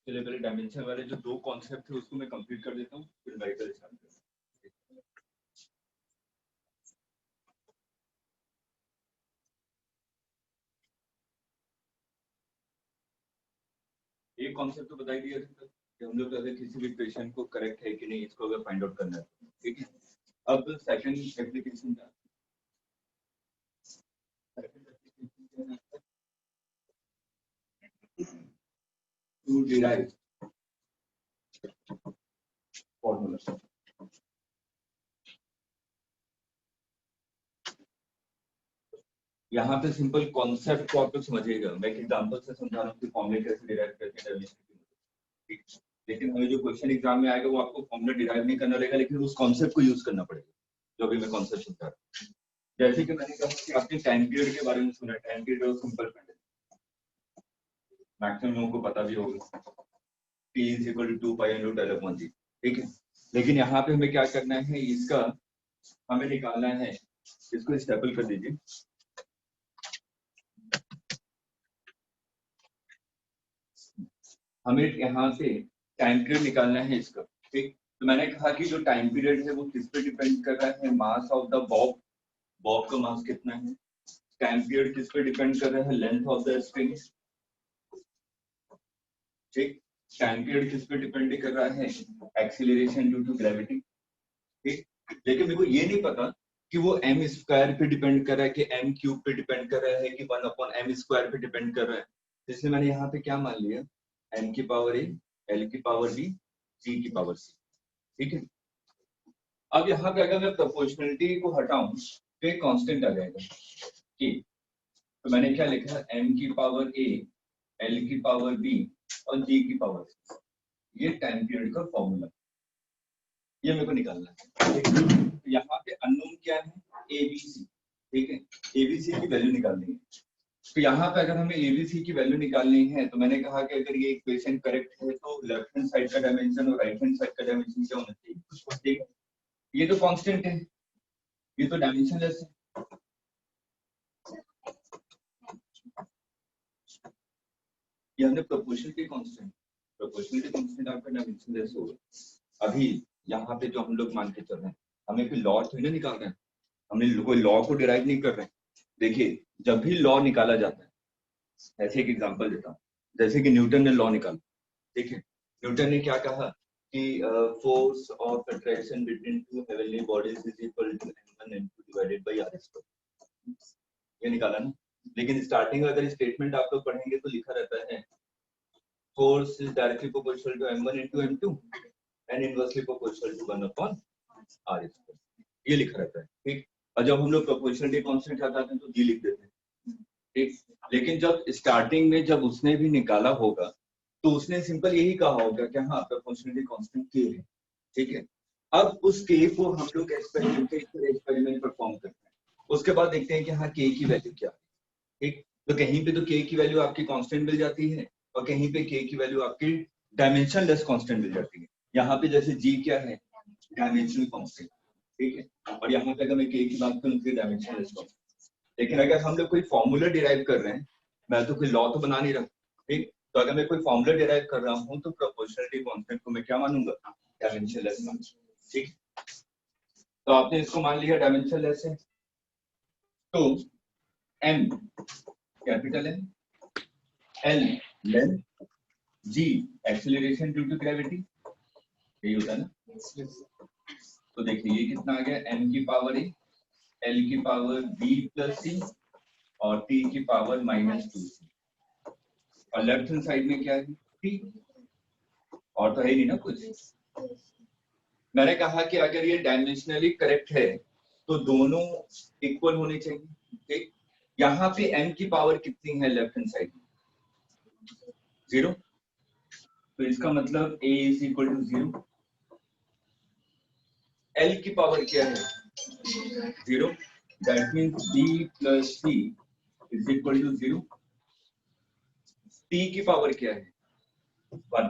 चलिए पहले डायमेंशन वाले जो दो कॉन्सेप्ट थे उसको मैं कंप्लीट कर देता हूँ, फिर न्यूमेरिकल स्टार्ट करता हूँ। एक कॉन्सेप्ट तो बता ही दिया था कि हम लोग अगर किसी भी इक्वेशन को करेक्ट है कि नहीं इसको अगर फाइंड आउट करना है, ठीक है। अब सेकंड एप्लीकेशन का टू डिराइव फॉर्मूला। यहाँ पे सिंपल कॉन्सेप्ट को आप लोग समझिएगा, मैं एक एग्जांपल से समझा रहा हूँ कि फॉर्मूला कैसे डिराइव करते हैं, लेकिन हमें जो क्वेश्चन एग्जाम में आएगा वो आपको फॉर्मूला डिराइव नहीं करना रहेगा, लेकिन उस कॉन्सेप्ट को यूज करना पड़ेगा जो अभी मैं कॉन्सेप्ट समझा रहा हूँ। जैसे कि मैंने कहा कि आपने टाइम पीरियड के बारे में सुना, टाइम पीरियड सिंपल मैक्सिमम लोगों को पता भी होगा, T = 2 पाई √L/G, ठीक है। लेकिन यहाँ पे हमें क्या करना है, इसका हमें निकालना है, इसको स्टेपल कर दीजिए। हमें यहाँ से टाइम पीरियड निकालना है इसका, ठीक। तो मैंने कहा कि जो टाइम पीरियड है वो किस पे डिपेंड कर रहा है, mass of the Bob, Bob का मास कितना है। टाइम पीरियड किस पे डिपेंड कर रहा है, लेंथ ऑफ द स्प्रिंग, ठीक। टाइम पीरियड किस पे डिपेंड कर रहा है, एक्सीलरेशन ड्यू टू ग्रेविटी, ठीक। लेकिन मेरे को ये नहीं पता कि वो m² पे डिपेंड कर रहा है कि m³ पे डिपेंड कर रहा है कि 1/m² पे डिपेंड कर रहा है। इसलिए मैंने यहाँ पे क्या मान लिया, m की पावर a, l की पावर b, g की पावर c, ठीक है। अब यहाँ पे अगर मैं प्रोपोर्शनलिटी को हटाऊं तो एक कांस्टेंट आ जाएगा कि, तो मैंने क्या लिखा, m की पावर a, l की पावर b और g की पावर c, ये टाइम पीरियड का फॉर्मूला, ये मेरे को निकालना है। तो यहाँ पे अननोन क्या है, ABC, ठीक है। ABC की वैल्यू निकालनी है। तो यहाँ पे अगर हमें ABC की वैल्यू निकालनी है तो मैंने कहा कि अगर ये इक्वेशन करेक्ट है तो लेफ्ट हैंड साइड का डायमेंशन और राइट हैंड साइड का डायमेंशन क्या होना चाहिए, ठीक है। ये तो कांस्टेंट है, ये तो डायमेंशनलेस है। ये हमने प्रोपोर्शनलिटी कांस्टेंट आपका डायमेंशनलेस होगा। अभी यहाँ पे जो हम लोग मान के चल रहे हैं, हमें कोई लॉ थोड़ी ना निकाल रहे हैं, हमें कोई लॉ को डिराइव नहीं कर रहे हैं। देखिए जब भी लॉ निकाला जाता है, ऐसे एक एग्जांपल देता हूँ, जैसे कि न्यूटन ने लॉ निकाला, ठीक है। न्यूटन ने क्या कहा कि force of attraction between two heavenly bodies is equal to m1 m2 divided by r², ये निकाला ना। लेकिन स्टार्टिंग में अगर स्टेटमेंट आप लोग पढ़ेंगे तो लिखा रहता है force is directly proportional to m1 into m2 and inversely proportional to 1/r², ये लिखा रहता है, ठीक। और जब हम लोग प्रोपोर्शनलिटी कांस्टेंट हटाते हैं तो जी लिख देते हैं, ठीक। लेकिन जब स्टार्टिंग में जब उसने भी निकाला होगा तो उसने सिंपल यही कहा होगा कि हाँ प्रोपोर्शनलिटी कांस्टेंट के है, ठीक है। अब उस के को हम लोग एक्सपेरिमेंट परफॉर्म करते हैं, उसके बाद देखते हैं कि हाँ के की वैल्यू क्या है, ठीक। तो कहीं पे तो के की वैल्यू आपकी कांस्टेंट मिल जाती है और कहीं पे के की वैल्यू आपकी डायमेंशनलेस कांस्टेंट मिल जाती है। यहाँ पे जैसे जी क्या है, डायमेंशनल कांस्टेंट, ठीक है। और यहाँ पे अगर मैं के की बात करूँ तो डायमेंशनलेस कांस्टेंट। लेकिन अगर हम लोग कोई फॉर्मूला डिराइव कर रहे हैं, मैं तो कोई लॉ तो बना नहीं रहा, ठीक। तो अगर मैं कोई फॉर्मूला डिराइव कर रहा हूँ तो प्रोपोर्शनलिटी कांस्टेंट को मैं क्या मानूंगा, डायमेंशनलेस कांस्टेंट, ठीक। तो आपने इसको मान लिया डायमेंशनलेस है, तो m capital M, L length, G acceleration due to gravity, यही होता है ना। तो देखिए ये कितना आ गया, m की पावर a, l की पावर b प्लस c और t की पावर -2c, और लेफ्ट हैंड साइड में क्या है, t, और तो है ही नहीं ना कुछ। मैंने कहा कि अगर ये डायमेंशनली करेक्ट है तो दोनों इक्वल होने चाहिए, ठीक। यहाँ पे m की पावर कितनी है लेफ्ट हैंड साइड में, 0, तो इसका मतलब a = 0। L की पावर क्या है, 0, that means b + c = 0। t की पावर क्या है, 1,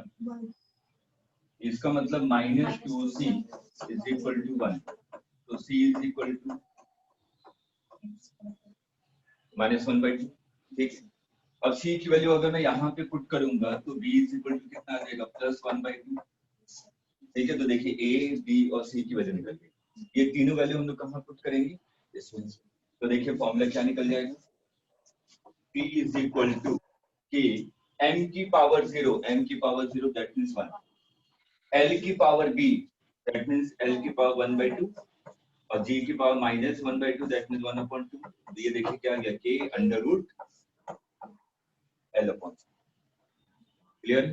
इसका मतलब -2c = 1, तो c = -1/2, ठीक। अब c की वैल्यू अगर मैं यहाँ पे पुट करूंगा तो b इज इक्वल टू कितना आ जाएगा +1/2। ठीक है, तो देखिए a b और c की वैल्यू निकल गई। ये तीनों वैल्यू हम लोग कहाँ पुट करेंगे, इसमें। तो देखिए फॉर्मूला क्या निकल जाएगा, p is equal to k m की पावर 0, m की पावर 0 दैट मींस 1, l की power b that means l की पावर 1/2 और g की पावर -1/2 दैट मींस 1/2। तो ये देखिए क्या आ गया, k under root l/। Clear?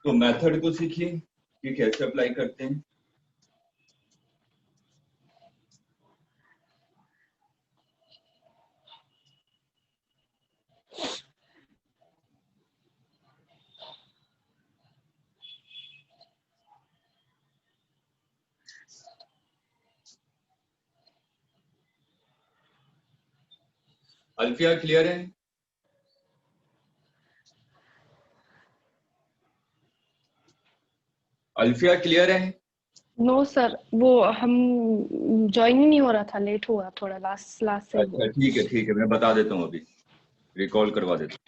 तो मेथड को सीखिए कि कैसे अप्लाई करते हैं। अल्फिया क्लियर है? अल्फिया क्लियर है? नो सर, वो हम ज्वाइन ही नहीं हो रहा था, लेट हुआ थोड़ा लास्ट से। अच्छा ठीक है मैं बता देता हूँ, अभी रिकॉल करवा देता हूँ।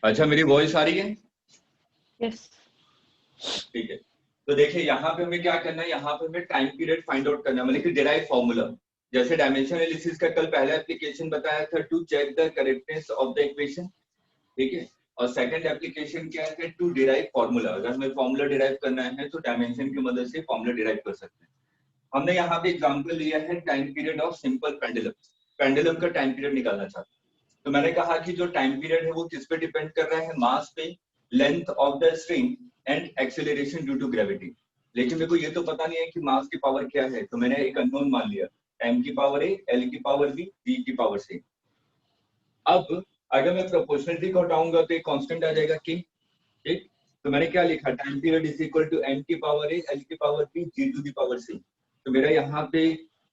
अच्छा मेरी वॉइस आ रही है? यस। ठीक है, तो देखिए यहाँ पे हमें क्या करना है, यहाँ पे हमें टाइम पीरियड फाइंड आउट करना है, मतलब कि डिराइव फॉर्मूला। जैसे डायमेंशन एनालिसिस का कल पहला एप्लीकेशन बताया था, to check the correctness of the equation. ठीक है, और सेकंड एप्लीकेशन क्या है, टू डिराइव फॉर्मूला। अगर हमें फॉर्मूला डिराइव करना है तो डायमेंशन की मदद से फॉर्मूला डिराइव कर सकते हैं। हमने यहाँ पे एग्जांपल लिया है time period of simple pendulum. Pendulum का टाइम पीरियड निकालना चाहते हैं, तो मैंने कहा कि जो टाइम पीरियड है वो किस पे डिपेंड कर रहा है, मास पे, length of the string and acceleration due to gravity. लेकिन मेरे को ये तो पता नहीं है कि मास की पावर क्या है, तो मैंने एक अननोन मान लिया, m की पावर a, l की पावर b, v की पावर c। अब अगर मैं प्रोपोर्शनलिटी को हटाऊंगा तो एक कांस्टेंट आ जाएगा k। ठीक, तो मैंने क्या लिखा, time period is equal to m की पावर a, l की power b, g to the power c। तो मेरा यहाँ पे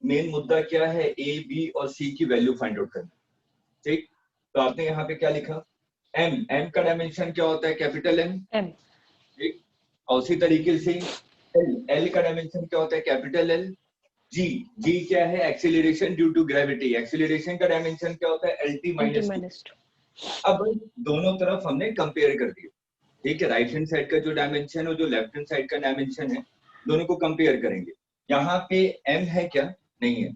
मेन मुद्दा क्या है, a, b और c की वैल्यू फाइंड आउट करना। ठीक, तो आपने यहाँ पे क्या लिखा, m का डायमेंशन क्या होता है, कैपिटल M। ठीक, और उसी तरीके से L का डायमेंशन क्या होता है, कैपिटल L। G क्या है, acceleration due to gravity. Acceleration का डायमेंशन क्या होता है, LT-2। अब दोनों तरफ हमने कंपेयर कर दिया। ठीक है, राइट हैंड साइड का जो डायमेंशन है, जो लेफ्ट हैंड साइड का डायमेंशन है, दोनों को कंपेयर करेंगे। यहाँ पे m है क्या, नहीं है,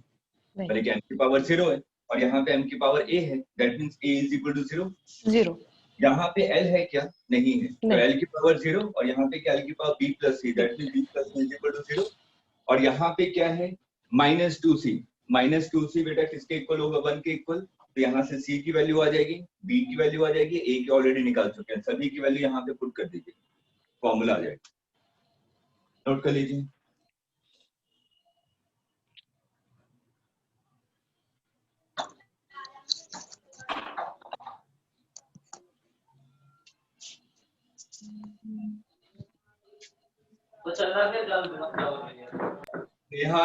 मतलब कि m की पावर 0 है, और यहाँ पे m की पावर a है, that means a is equal to 0। यहाँ पे l है क्या, नहीं है, तो l की पावर 0, और यहाँ पे क्या, l की power b plus c, that means b plus c is equal to 0। और यहाँ पे क्या है, -2c। -2c बेटा किसके इक्वल होगा, 1 के इक्वल। तो यहाँ से c की वैल्यू आ जाएगी, b की वैल्यू आ जाएगी, a की ऑलरेडी निकाल चुके हैं, सभी की वैल्यू यहाँ पे पुट कर दीजिए, फॉर्मूला आ जाएगा, नोट कर लीजिए।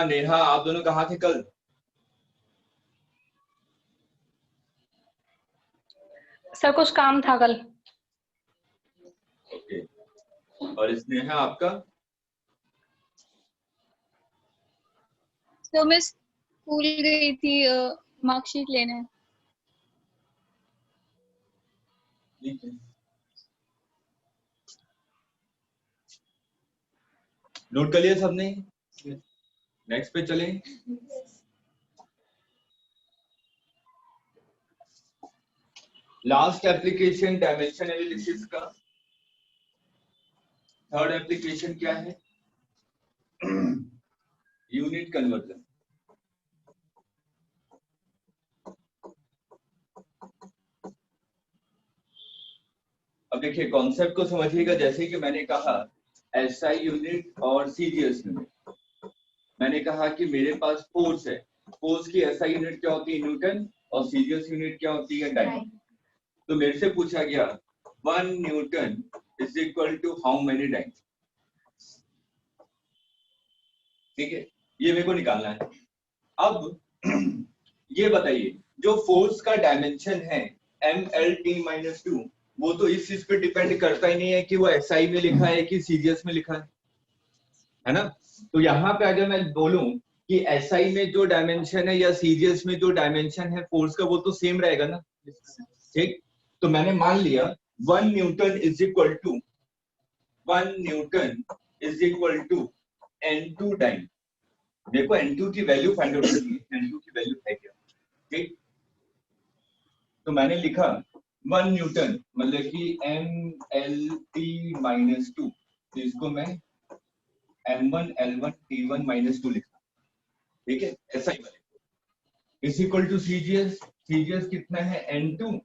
नेहा आप दोनों कहाँ थे कल? सर कुछ काम था कल। ओके, और स्नेहा आपका? तो मैं स्कूल गई थी मार्कशीट लेने। ठीक है, नोट कर लिया सबने? नेक्स्ट पे चलें। लास्ट एप्लीकेशन डायमेंशन एनालिसिस का थर्ड एप्लीकेशन क्या है, यूनिट कन्वर्जन। अब देखिए कॉन्सेप्ट को समझिएगा, जैसे कि मैंने कहा एसआई यूनिट और सीजीएस यूनिट। मैंने कहा कि मेरे पास फोर्स है, फोर्स की एसआई यूनिट क्या होती है, न्यूटन, और सीजीएस यूनिट क्या होती है, डायमंड। तो मेरे से पूछा गया 1 newton is equal to how many diamond. ठीक है, ये मेरे को निकालना है। अब ये बताइए, जो फोर्स का डायमेंशन है MLT-2, वो तो इस चीज पे डिपेंड करता ही नहीं है कि वो एसआई में लिखा है कि सीजीएस में लिखा है ना। तो यहाँ पे अगर मैं बोलूं कि SI में जो डायमेंशन है या CGS में जो डायमेंशन है फोर्स का वो तो सेम रहेगा ना, ठीक। तो मैंने मान लिया 1 newton is equal to N2 dyne. देखो N2 की वैल्यू फाइंड आउट करनी है, N2 की वैल्यू है क्या, ठीक। तो मैंने लिखा 1 न्यूटन मतलब कि MLT माइनस 2, तो इसको मैं M1 L1 T1 माइनस 2 लिखा, ठीक है। ऐसा ही बनेगा इज इक्वल टू CGS कितना है N2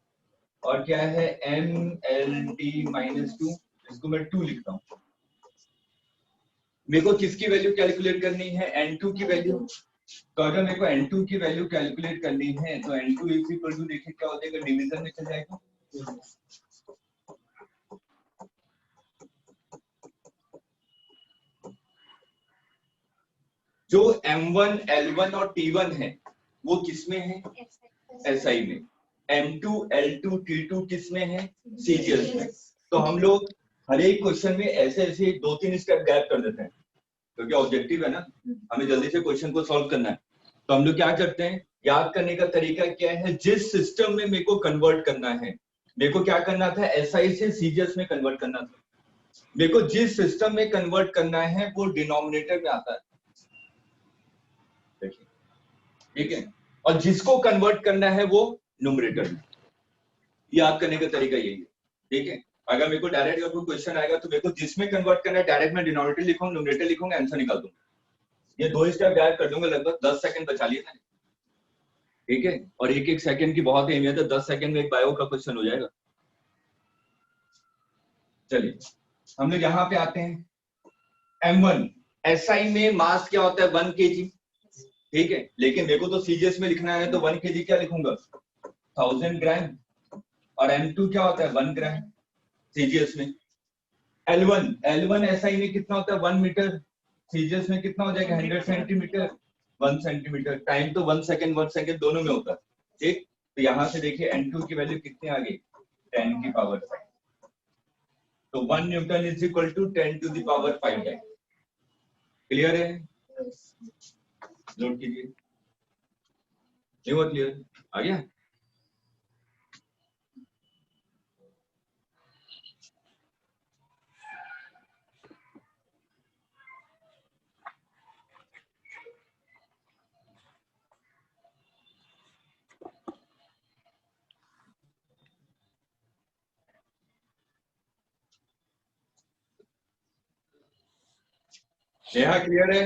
और क्या है MLT माइनस 2, इसको मैं 2 लिखता हूँ। मेरे को किसकी वैल्यू कैलकुलेट करनी है, N2 की वैल्यू। तो अगर मेरे को N2 की वैल्यू कैलकुलेट करनी है तो N2 इज इक्वल टू देखिए क्या हो जाएगा, डिवीजन में चल जाएगा। जो M1 L1 और T1 है वो किसमें है, SI में। M2 L2 T2 किसमें है, CGS में। तो हम लोग हर एक क्वेश्चन में ऐसे ऐसे 2-3 स्टेप गैप कर देते हैं क्योंकि ऑब्जेक्टिव है ना, हमें जल्दी से क्वेश्चन को सॉल्व करना है। तो हम लोग क्या करते हैं, याद करने का तरीका क्या है, जिस सिस्टम में मेरे को कन्वर्ट करना है, मेरे को क्या करना था, SI से CGS में कन्वर्ट करना था। मेरे को जिस सिस्टम में कन्वर्ट करना है वो डिनोमिनेटर में आता है, देखिए, ठीक है। और जिसको कन्वर्ट करना है वो न्यूमरेटर में। याद करने का तरीका यही है, ठीक है। अगर मेरे को डायरेक्ट अगर कोई क्वेश्चन आएगा तो मेरे को जिसमें कन्वर्ट करना है डायरेक्ट मैं डिनोमिनेटर लिखूंगा, न्यूमरेटर लिखूंगा, आंसर निकाल दूंगा। ये 2 स्टेप गैप कर दूंगा, लगभग 10 सेकंड बचा लिया मैंने, ठीक है। और एक एक सेकंड की बहुत अहमियत है, 10 सेकंड में एक बायो का क्वेश्चन हो जाएगा। चलिए हम लोग यहाँ पे आते हैं। M1 SI में मास क्या होता है, 1 kg, ठीक है। लेकिन मेरे को तो CGS में लिखना है तो 1 kg क्या लिखूंगा, 1000 ग्राम। और M2 क्या होता है, 1 ग्राम CGS में। L1 SI में कितना होता है, 1 मीटर, CGS में कितना हो जाएगा, 100 सेंटीमीटर, 1 सेंटीमीटर। टाइम तो 1 सेकंड 1 सेकंड दोनों में होता है, ठीक। तो यहाँ से देखिए N2 की वैल्यू कितनी आ गई, 10 की पावर 5। तो 1 newton is equal to 10 to the power 5 है। क्लियर है, नोट कीजिए। नहीं हुआ क्लियर, आ गया। नेहा क्लियर है,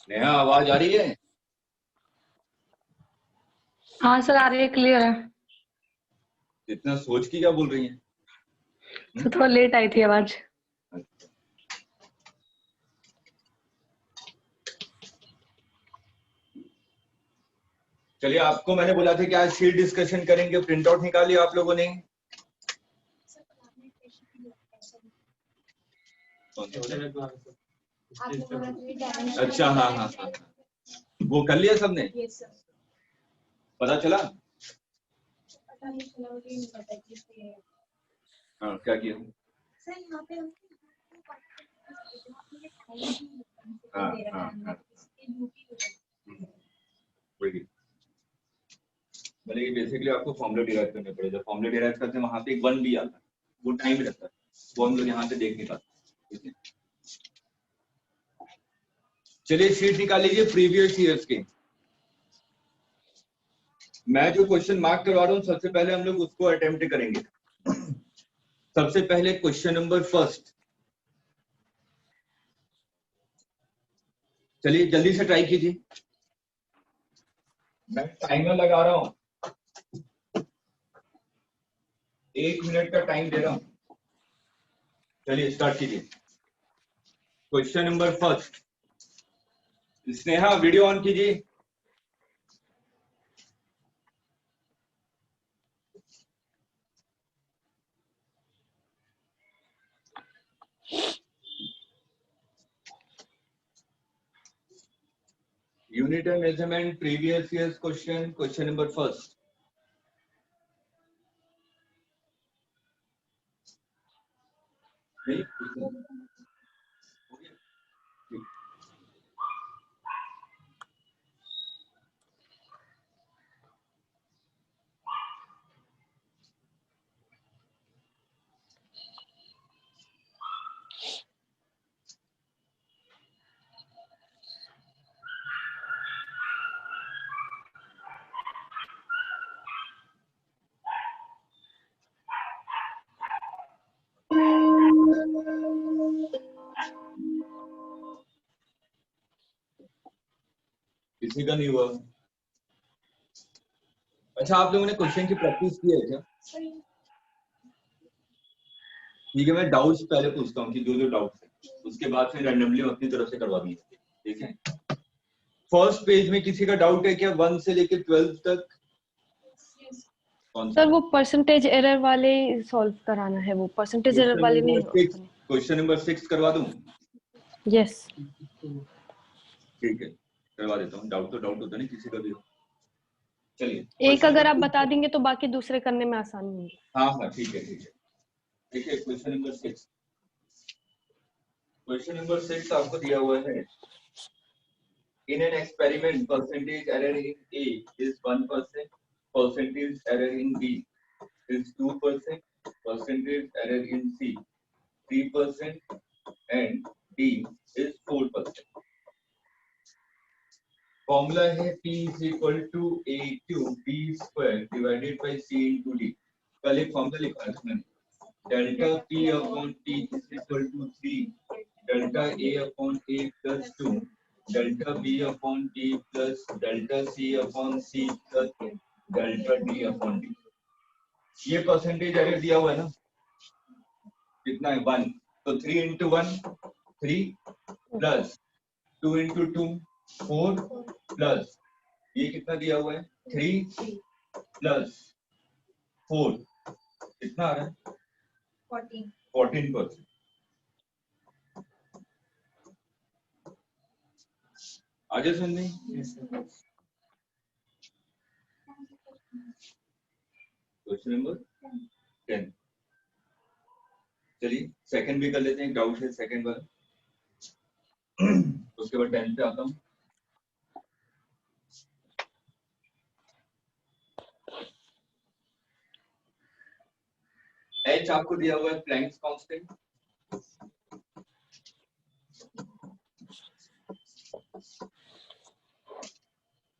नेहा आवाज आ रही है। हाँ सर आ रही है, क्लियर है। इतना सोच के क्या बोल रही है, तो थोड़ा लेट आई थी आवाज। चलिए आपको मैंने बोला था कि आज शीट डिस्कशन करेंगे, प्रिंट आउट निकाली आप लोगों ने। अच्छा हाँ हाँ हाँ, वो कर लिया सबने, पता चला। हाँ क्या किया, हाँ हाँ हाँ, मतलब ये बेसिकली आपको फॉर्मूला डिराइव करने पड़ेगा। फॉर्मूला डिराइव करते हैं वहां पे एक 1 भी आता है, वो टाइम रहता है, वो हम लोग यहाँ पे देख नहीं पाते, ठीक है। चलिए शीट निकाल लीजिए प्रीवियस ईयर्स के। मैं जो क्वेश्चन मार्क करवा रहा हूँ सबसे पहले हम लोग उसको अटेम्प्ट करेंगे। सबसे पहले क्वेश्चन नंबर फर्स्ट, चलिए जल्दी से ट्राई कीजिए, मैं टाइमर लगा रहा हूँ, 1 मिनट का टाइम दे रहा हूँ। चलिए स्टार्ट कीजिए। Question number first, Sneha video on कीजिए। Unit and measurement previous years question, question number first. नहीं हो गया? ठीक। किसी का नहीं हुआ? अच्छा, आप लोगों ने क्वेश्चन की प्रैक्टिस की है क्या? ठीक है, मैं डाउट्स पहले पूछता हूँ कि जो जो डाउट्स है, उसके बाद फिर रैंडमली अपनी तरफ से करवा दीजिए। ठीक है, फर्स्ट पेज में किसी का डाउट है क्या 1 से लेकर 12 तक? कौन सा? सर वो परसेंटेज एरर वाले सॉल्व कराना है, वो परसेंटेज एरर वाले नहीं हो। क्वेश्चन नंबर 6 करवा दूं? यस। ठीक है, करवा देता हूँ। डाउट तो डाउट होता नहीं किसी का भी हो। चलिए, एक अगर आप बता देंगे तो बाकी दूसरे करने में आसानी होगी। हाँ हाँ, ठीक है ठीक है। देखिए क्वेश्चन नंबर 6, क्वेश्चन नंबर 6 आपको दिया हुआ है, in an experiment percentage error in A is 1%, percentage error in B is 2%, percentage error in C 3%, and D is 4%. Formula है P is equal to A cube B square divided by C into D। कल एक formula लिखा है मैंने, delta P upon T is equal to 3 delta A upon A plus 2 delta B upon T plus delta C upon C plus delta D upon D। ये percentage error दिया हुआ है ना, कितना है 1, तो 3 into 1 3 प्लस 2 into 2 4 प्लस ये कितना दिया हुआ है 3 प्लस 4 कितना आ रहा है 14%। आगे सुन नहीं, क्वेश्चन नंबर 10। चलिए सेकंड भी कर लेते हैं, डाउट है सेकंड वाला, उसके बाद 10 पे आता हूँ। H आपको दिया हुआ है Planck's constant,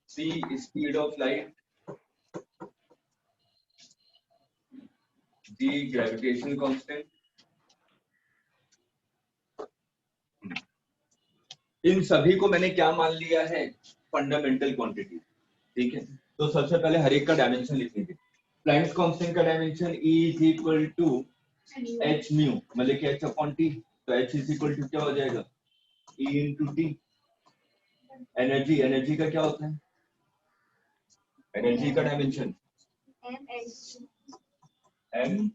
C speed of light, G gravitational constant. इन सभी को मैंने क्या मान लिया है, फंडामेंटल क्वांटिटी। ठीक है, तो सबसे पहले हर एक का डायमेंशन लिख लीजिए। प्लैंक्स कांस्टेंट का dimension E is equal to h mu, मतलब कि h अपॉन t, तो h इज इक्वल टू क्या हो जाएगा E into t। Energy, energy का क्या होता है, एनर्जी का डायमेंशन m,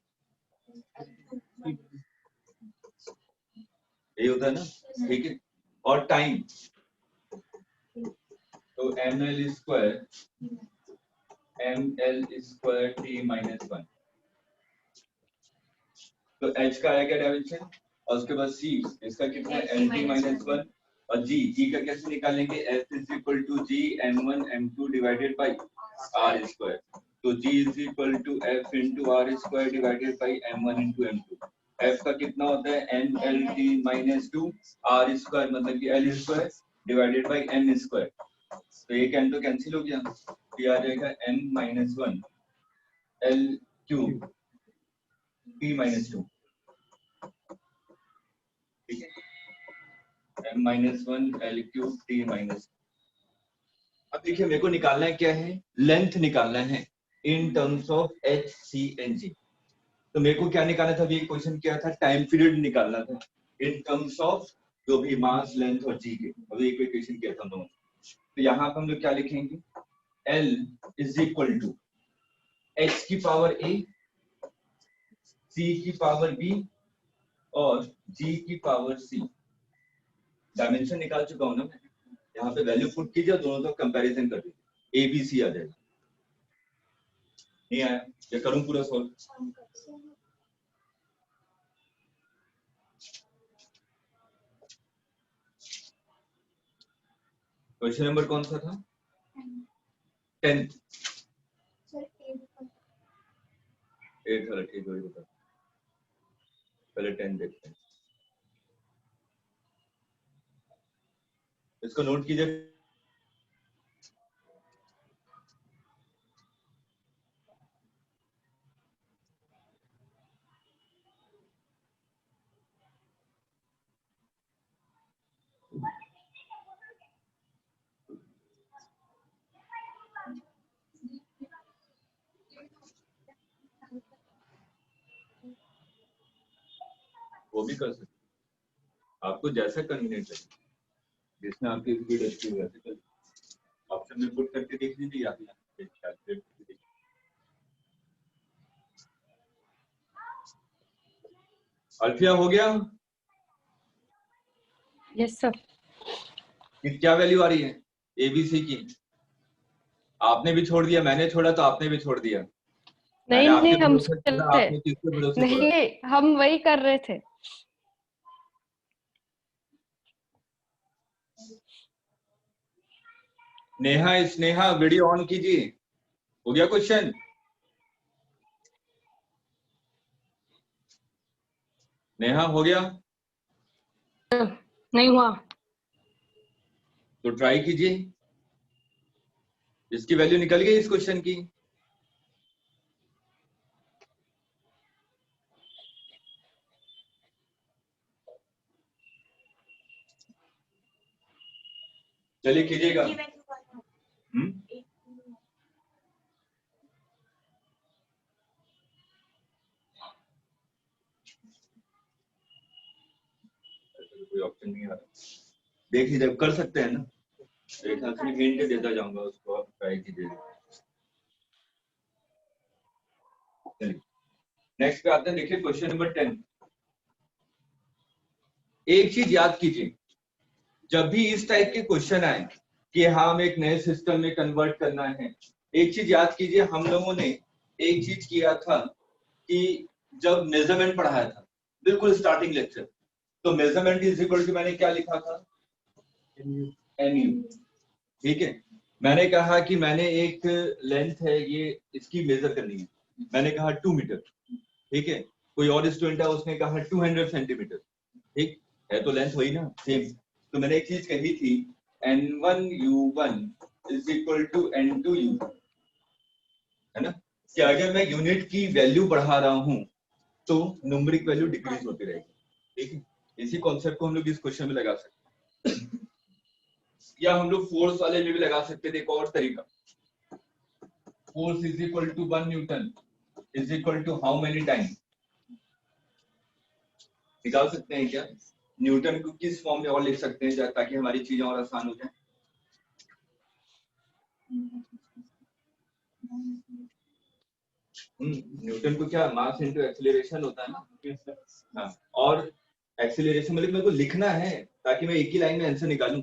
ये होता है ना। ठीक है, और टाइम तो ml स्क्वायर t माइनस 1। तो h का आएगा डायमेंशन, और उसके बाद c इसका कितना है lt माइनस 1, और g का कैसे निकालेंगे, f is equal to g m1 m2 divided by r square. तो g is equal to f into r square divided by m1 into m2। f का कितना होता है mlt माइनस 2 r स्क्वायर, मतलब कि l square divided bye m square. तो ये can तो कैंसिल हो गया, ये आ जाएगा m minus 1 l cube t minus 2। ठीक है, m minus 1 l cube t minus. अब देखिए मेरे को निकालना है क्या है, लेंथ निकालना है in terms of h c n g। तो मेरे को क्या निकालना था, अभी एक क्वेश्चन किया था, टाइम पीरियड निकालना था इन टर्म्स ऑफ जो भी मास लेंथ और g के। अभी एक इक्वेशन किया था हम लोगों। तो यहाँ पर हम लोग क्या लिखेंगे, l is equal to h की पावर a, c की पावर b और g की पावर c। डायमेंशन निकाल चुका हूं ना मैं, यहाँ पे वैल्यू पुट कीजिए, दोनों का कंपैरिजन कर दीजिए, ए बी सी आ जाएगा। नहीं आया, या करूं पूरा सॉल्व? क्वेश्चन नंबर कौन सा था? 10th 8 वाला, ठीक है, बता। पहले 10 देखते हैं, इसको नोट कीजिए। वो भी कर सकते, आपको जैसा कन्वीनियंट है, जिसमें आपकी स्पीड अच्छी हो वैसे कर, ऑप्शन में पुट करके देख लीजिए या फिर कैलकुलेट करके देख। अल्फिया हो गया? Yes sir. कि क्या वैल्यू आ रही है एबीसी की? आपने भी छोड़ दिया, मैंने छोड़ा तो आपने भी छोड़ दिया। नहीं मैंने आपके नहीं, हम भरोसे छोड़ा, थे। आपने किसके भरोसे नहीं छोड़ा? नहीं, हम वही कर रहे थे। नेहा स्नेहा वीडियो ऑन कीजिए। हो गया क्वेश्चन? नेहा हो गया? नहीं हुआ। तो ट्राई कीजिए, इसकी वैल्यू निकल गई इस क्वेश्चन की। चलिए कीजिएगा। कोई ऑप्शन नहीं आ रहा, देख लीजिए, कर सकते हैं ना। एक हाथ में हिंट देता जाऊंगा, उसको आप ट्राई कीजिएगा। चलिए नेक्स्ट पे आते हैं, देखिए क्वेश्चन नंबर 10। एक चीज याद कीजिए, जब भी इस टाइप के क्वेश्चन आए कि हम एक नए सिस्टम में कन्वर्ट करना है, एक चीज याद कीजिए, हम लोगों ने एक चीज किया था कि जब मेजरमेंट पढ़ाया था बिल्कुल स्टार्टिंग लेक्चर, तो मेजरमेंट इज इक्वल टू मैंने क्या लिखा था? एनयू। ठीक है, मैंने कहा कि मैंने एक लेंथ है ये, इसकी मेजर करनी है, मैंने कहा 2 मीटर। ठीक है, कोई और स्टूडेंट है उसने कहा 200 सेंटीमीटर। ठीक है, तो लेंथ वही ना, सेम। तो मैंने एक चीज कही थी, N1U1 is equal to N2U2, है ना, कि अगर मैं यूनिट की वैल्यू बढ़ा रहा हूं तो न्यूमेरिक वैल्यू डिक्रीज होती रहेगी। ठीक है, इसी कॉन्सेप्ट को हम लोग इस क्वेश्चन में लगा सकते हैं, या हम लोग फोर्स वाले में भी लगा सकते थे। एक और तरीका, force is equal to 1 newton is equal to how many time, निकाल सकते हैं क्या? न्यूटन को किस फॉर्म में और लिख सकते हैं ताकि हमारी चीजें और आसान हो जाए? न्यूटन को क्या, मास इनटू एक्सीलरेशन होता है ना। हाँ, और एक्सीलरेशन मतलब मेरे को लिखना है ताकि मैं एक ही लाइन में आंसर निकालूं,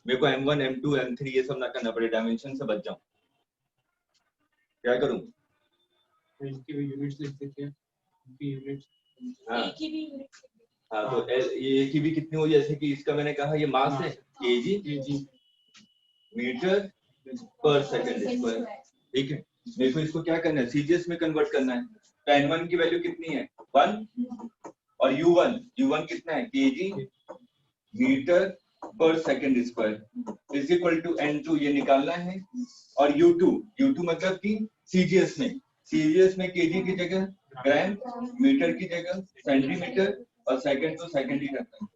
मेरे को m1 m2 m3 ये सब ना करना पड़े, डायमेंशन से बच जाऊं। क्या करूं? इनकी भी यूनिट्स लिख देते हैं, इनकी यूनिट्स। हाँ हाँ, तो ये की भी कितनी हो, जैसे कि इसका मैंने कहा ये मास है केजी मीटर पर सेकंड स्क्वायर। ठीक है, मेरे को इसको क्या करना है, सीजीएस में कन्वर्ट करना है। तो n1 की वैल्यू कितनी है? 1, और u1 कितना है? केजी मीटर पर second square is equal to n2, ये निकालना है। और u2 मतलब कि सीजीएस में केजी की जगह ग्राम, मीटर की जगह सेंटीमीटर, और सेकंड तो सेकंड ही रहता है।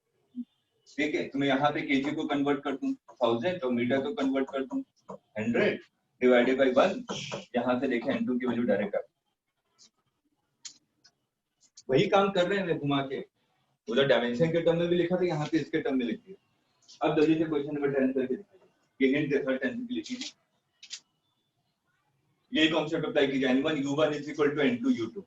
ठीक है, तो मैं यहाँ पे केजी को कन्वर्ट कर दूं 1000, और मीटर को कन्वर्ट कर दूं 100 डिवाइडेड बाय 1। यहाँ से देखें n2 की वैल्यू डायरेक्ट आ, वही काम कर रहे हैं मैं घुमा के, उधर डायमेंशन के टर्म में भी लिखा था, यहाँ पे इसके टर्म में लिख दिया। अब जल्दी से क्वेश्चन नंबर 10 करके दिखाइए, ये हिंट देखा 10 की लिखी, यही कॉन्सेप्ट अप्लाई कीजिए। N1U1 is equal to N2U2।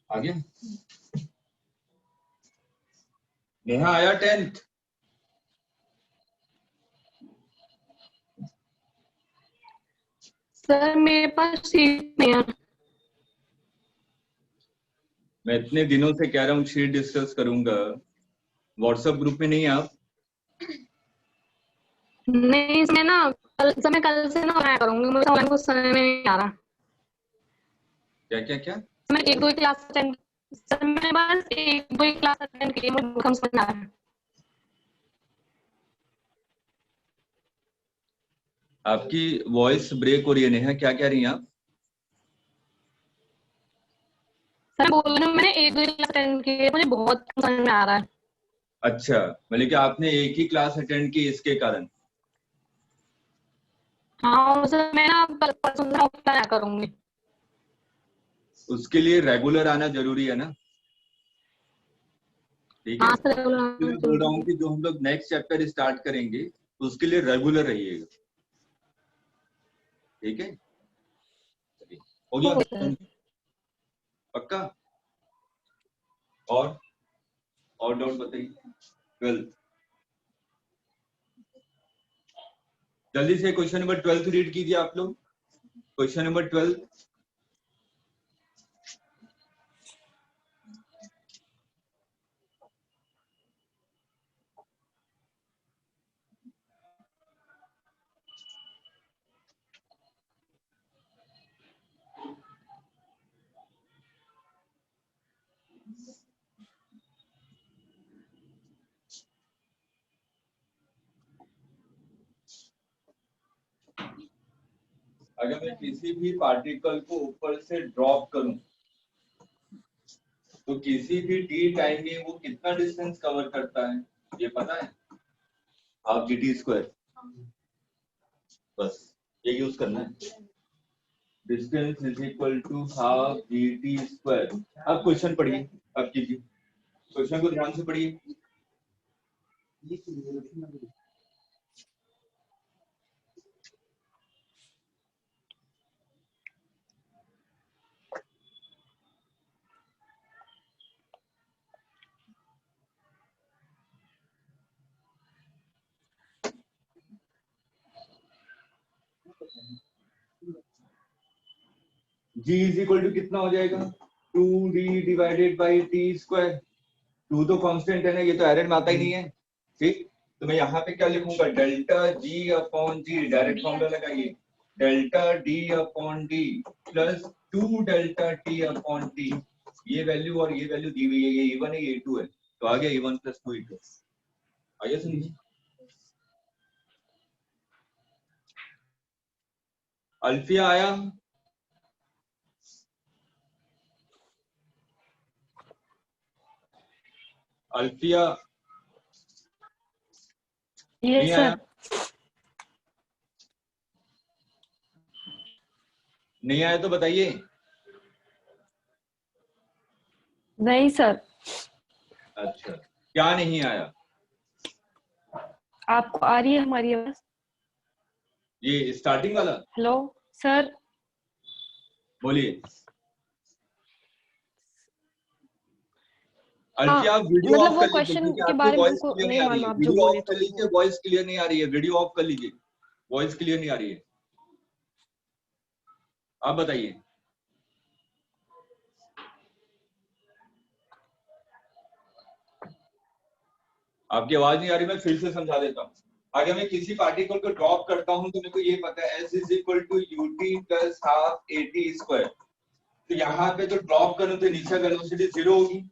आगे नेहा आया 10th? सर मेरे पास सीट नहीं है। मैं इतने दिनों से कह रहा हूँ शीट डिस्कस करूंगा, व्हाट्सएप ग्रुप में नहीं है आप? नहीं मैं ना कल से ना बनाया करूंगी, मुझे ऑनलाइन कुछ समझ में नहीं आ रहा। क्या क्या क्या? मैं एक दो क्लास अटेंड सर मैंने बस एक दो क्लास अटेंड की, मुझे कम समझ में आ रहा है। आपकी वॉइस ब्रेक हो रही है नेहा, क्या कह रही हैं आप? सर बोल रही हूँ मैंने एक दो क्लास अटेंड की है, मुझे बहुत कम समझ में आ रहा है। अच्छा, मतलब कि आपने एक ही क्लास अटेंड की इसके कारण? हाँ सर मैं ना परसों से ऑफलाइन आया करूंगी। उसके लिए रेगुलर आना जरूरी है ना, ठीक है? हाँ सर इसलिए मैं बोल रहा हूँ कि जो हम लोग नेक्स्ट चैप्टर स्टार्ट करेंगे उसके लिए रेगुलर रहिएगा, ठीक है? चलिए, हो गया सर। पक्का? और डाउट बताइए। 12 जल्दी से क्वेश्चन नंबर 12 रीड कीजिए आप लोग। Question number 12। अगर मैं किसी भी पार्टिकल को ऊपर से ड्रॉप करूं तो किसी भी टी टाइम में वो कितना डिस्टेंस कवर करता है, ये पता है? हाफ gt स्क्वायर, बस ये यूज करना है। Distance is equal to half gt square. अब क्वेश्चन पढ़िए, अब कीजिए, क्वेश्चन को ध्यान से पढ़िए। g इज इक्वल टू कितना हो जाएगा? 2d divided by T square. 2 तो कांस्टेंट है ना, ये तो एरर में आता ही नहीं है, ठीक? तो मैं यहाँ पे क्या लिखूंगा? डेल्टा जी अपॉन जी, डायरेक्ट फॉर्मूला लगाइए, delta D upon D plus 2 delta T upon T. ये वैल्यू और ये वैल्यू दी हुई है, ये E1 है, ये E2 है, तो आ गया E1 प्लस 2 E2। आइए सुनिए, अल्फिया आया? अल्फिया नहीं यस आया? सर। नहीं आया तो बताइए। नहीं सर। अच्छा, क्या नहीं आया? आपको आ रही है हमारी आवाज? ये स्टार्टिंग वाला हेलो सर। बोलिए। हाँ अल्फिया आप वीडियो मतलब ऑफ वो कर लीजिए क्वेश्चन क्योंकि के आपकी बारे में वॉइस हमको क्लियर नहीं नहीं आ रही मालूम, है। आप जो वीडियो बोले ऑफ कर तो लीजिए, वॉइस क्लियर नहीं आ रही है, वीडियो ऑफ कर लीजिए, वॉइस क्लियर नहीं आ रही है। आप बताइए। आपकी आवाज नहीं आ रही, मैं फिर से समझा देता हूँ। अगर मैं किसी पार्टिकल को ड्रॉप करता हूं तो मेरे को ये पता है S is equal to UT plus half AT square. तो यहाँ पे जो ड्रॉप करूं तो इनिशियल वेलोसिटी 0 होगी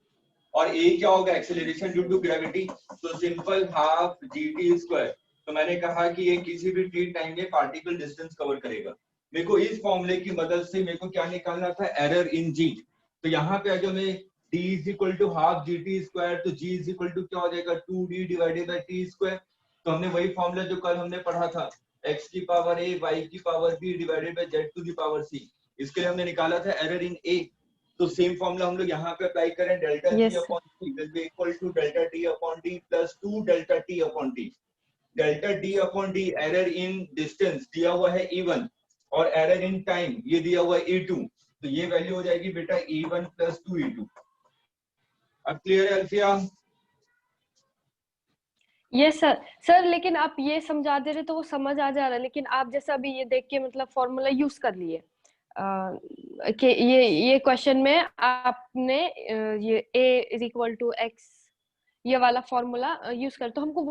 और A क्या होगा, एक्सेलरेशन ड्यू टू ग्रेविटी, तो सिंपल हाफ GT स्क्वायर। तो मैंने कहा कि ये किसी भी t टाइम में पार्टिकल डिस्टेंस कवर करेगा। मेरे को इस फॉर्मूले की मदद से मेरे को क्या निकालना था, एरर इन G। तो यहाँ पे अगर मैं D is equal to half GT square, तो G इज इक्वल टू क्या हो जाएगा, 2D divided by T square. तो हमने वही फॉर्मूला जो कल हमने पढ़ा था, x की पावर a y की power b divided by z to the power c। इसके लिए हमने निकाला था एरर इन a। तो सेम फॉर्मूला हम लोग यहाँ पे अप्लाई करें, delta Yes, t upon c will be equal to delta t upon d plus 2 delta t upon d। Delta d upon d error in distance दिया हुआ है e1 और एरर इन टाइम ये दिया हुआ है e2। तो ये वैल्यू हो जाएगी बेटा e1 प्लस 2e2। अब क्लियर है अल्फिया? Yes sir. सर लेकिन आप ये समझा दे रहे तो वो समझ आ जा रहा है, लेकिन आप जैसा अभी ये देख के मतलब फॉर्मूला यूज कर लिए कि ये क्वेश्चन में आपने ये a is equal to x ये वाला फॉर्मूला यूज कर, तो हमको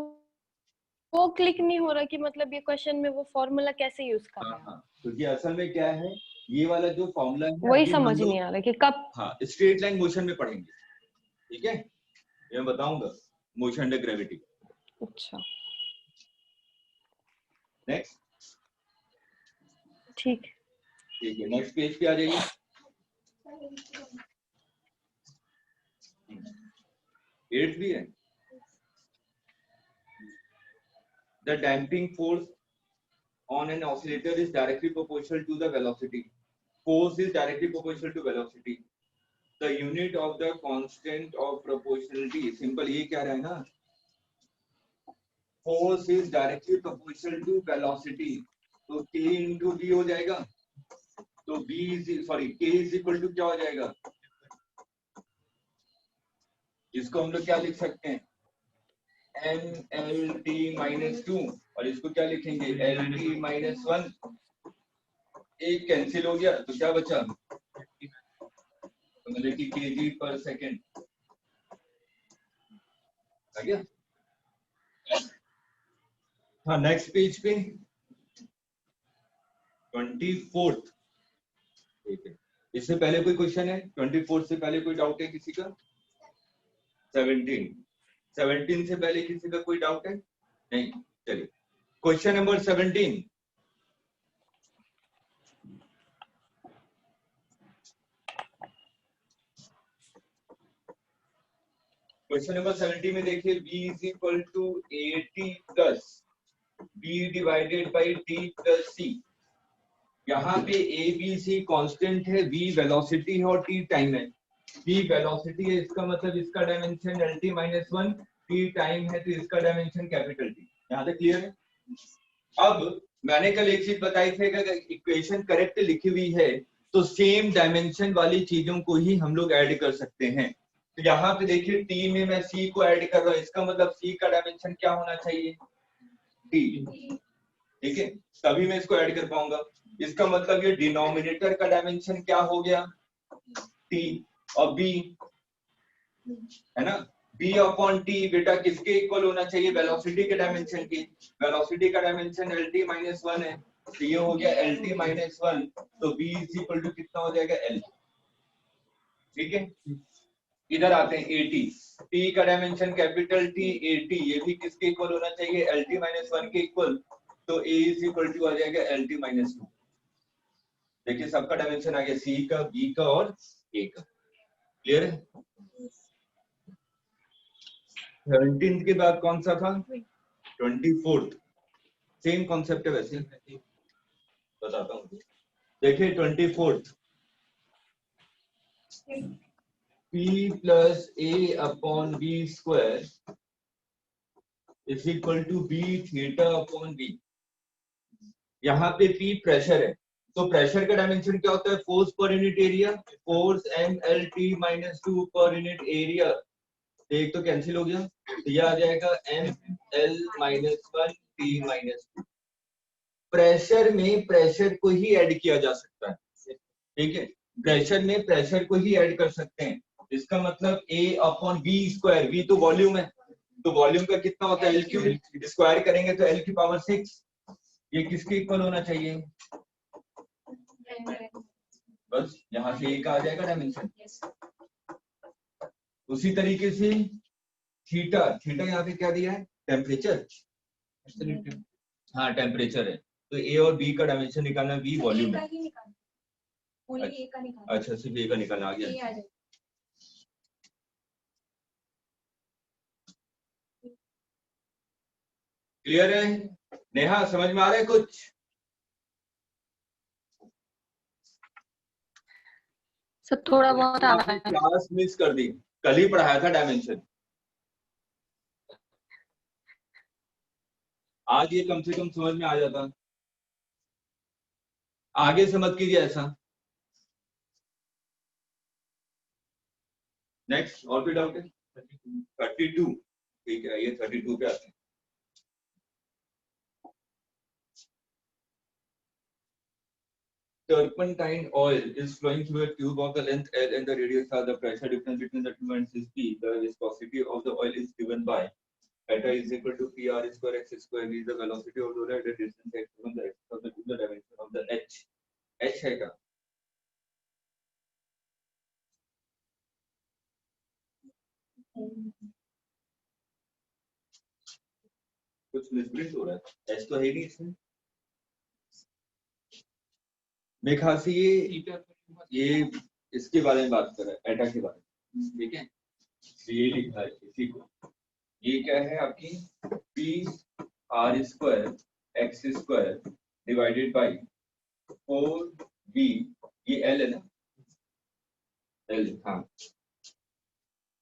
वो क्लिक नहीं हो रहा कि मतलब ये क्वेश्चन में वो फॉर्मूला कैसे यूज कर रहे हैं। क्योंकि असल में क्या है, ये वाला जो फॉर्मूला है वही अभी हम समझ लोग नहीं आ रहा कि कब। हाँ स्ट्रेट लाइन मोशन में पढ़ेंगे, ठीक है, ये मैं बताऊंगा, मोशन अंडर ग्रेविटी। अच्छा नेक्स्ट, ठीक। ठीक है, नेक्स्ट पेज पे आ जाइए। एट्थ भी है। The damping force on an oscillator is directly proportional to the velocity. Force is directly proportional to velocity. The unit of the constant of proportionality, simple ये क्या रहा है ना, force is directly proportional to velocity, तो k into v हो जाएगा, तो v is sorry k is equal to क्या हो जाएगा, इसको हम लोग क्या लिख सकते हैं, MLT minus 2 और इसको क्या लिखेंगे, LT minus 1। एक कैंसिल हो गया तो क्या बचा, तो मतलब कि kg पर सेकेंड आ गया। हाँ नेक्स्ट पेज पे 24th, ठीक है, इससे पहले कोई क्वेश्चन है 24 से पहले कोई डाउट है किसी का? 17 से पहले किसी का कोई डाउट है? नहीं, चलिए क्वेश्चन नंबर 17। क्वेश्चन नंबर 17 में देखिए, v is equal to AT plus b divided by t plus c। यहाँ पे a b c कांस्टेंट है, v वेलोसिटी है और t टाइम है। v वेलोसिटी है, इसका मतलब इसका dimension lt minus 1, t time है तो इसका डायमेंशन कैपिटल T। यहाँ तक क्लियर है? अब मैंने कल एक चीज बताई थी, अगर इक्वेशन करेक्ट लिखी हुई है तो सेम डायमेंशन वाली चीजों को ही हम लोग ऐड कर सकते हैं। तो यहाँ पे देखिए t में मैं c को ऐड कर रहा हूँ, इसका मतलब c का डायमेंशन क्या होना चाहिए, t, ठीक है, तभी मैं इसको ऐड कर पाऊंगा। इसका मतलब ये डिनोमिनेटर का डायमेंशन क्या हो गया, t, और b है ना, b अपॉन t बेटा किसके इक्वल होना चाहिए, वेलोसिटी के डायमेंशन की। वेलोसिटी का डायमेंशन lt माइनस 1 है, तो ये हो गया lt माइनस 1, तो b इज इक्वल टू कितना हो जाएगा, l, ठीक है। इधर आते हैं AT, t का डायमेंशन कैपिटल T, AT ये भी किसके इक्वल होना चाहिए, lt माइनस 1 के इक्वल, तो a इज इक्वल टू आ जाएगा lt माइनस 2। देखिए सबका डायमेंशन आ गया, c का, b का और a का। क्लियर है? 17th के बाद कौन सा था, 24th, सेम कॉन्सेप्ट है वैसे, बताता हूँ। देखिए 24th, p plus a upon b square is equal to b theta upon b। यहाँ पे p प्रेशर है, तो प्रेशर का डायमेंशन क्या होता है, force per unit area, force MLT minus 2 per unit area. एक तो कैंसिल हो गया, तो यह आ जाएगा ML minus 1 T minus 2। Pressure में प्रेशर को ही ऐड किया जा सकता है, ठीक है, प्रेशर में प्रेशर को ही ऐड कर सकते हैं। इसका मतलब A upon V square, V तो वॉल्यूम है, तो वॉल्यूम का कितना होता है L3, स्क्वायर करेंगे तो L की पावर 6, ये किसके इक्वल होना चाहिए? बस यहाँ से एक आ जाएगा डायमेंशन। उसी तरीके से थीटा, थीटा यहाँ पे क्या दिया है? टेम्परेचर। हाँ टेम्परेचर है, तो ए और बी का डायमेंशन निकालना, बी वॉल्यूम है। अच्छा सिर्फ ए का निकालना, आ गया। क्लियर है नेहा, समझ में आ रहा है कुछ? सब थोड़ा बहुत आ रहा है। क्लास मिस कर दी, कल ही पढ़ाया था डायमेंशन, आज ये कम से कम समझ में आ जाता। आगे से मत कीजिए ऐसा। नेक्स्ट और कोई डाउट है? 32, ठीक है, ये 32 पे आते हैं। Turpentine oil is flowing through a tube of the length L and the radius R. The pressure difference between the two ends is P. The viscosity of the oil is given by eta is equal to PR square x square. V is the velocity of the oil at a distance x from the x of the dimension of the H. H है क्या? कुछ misprint हो रहा है, H तो है ही नहीं इसमें। मेरे ख्याल से ये इसके बारे में बात कर रहा है, एटा के बारे में, ठीक है। तो ये लिखा है इसी को, ये क्या है आपकी P R square x square divided by 4b, ये एल है ना, एल। हाँ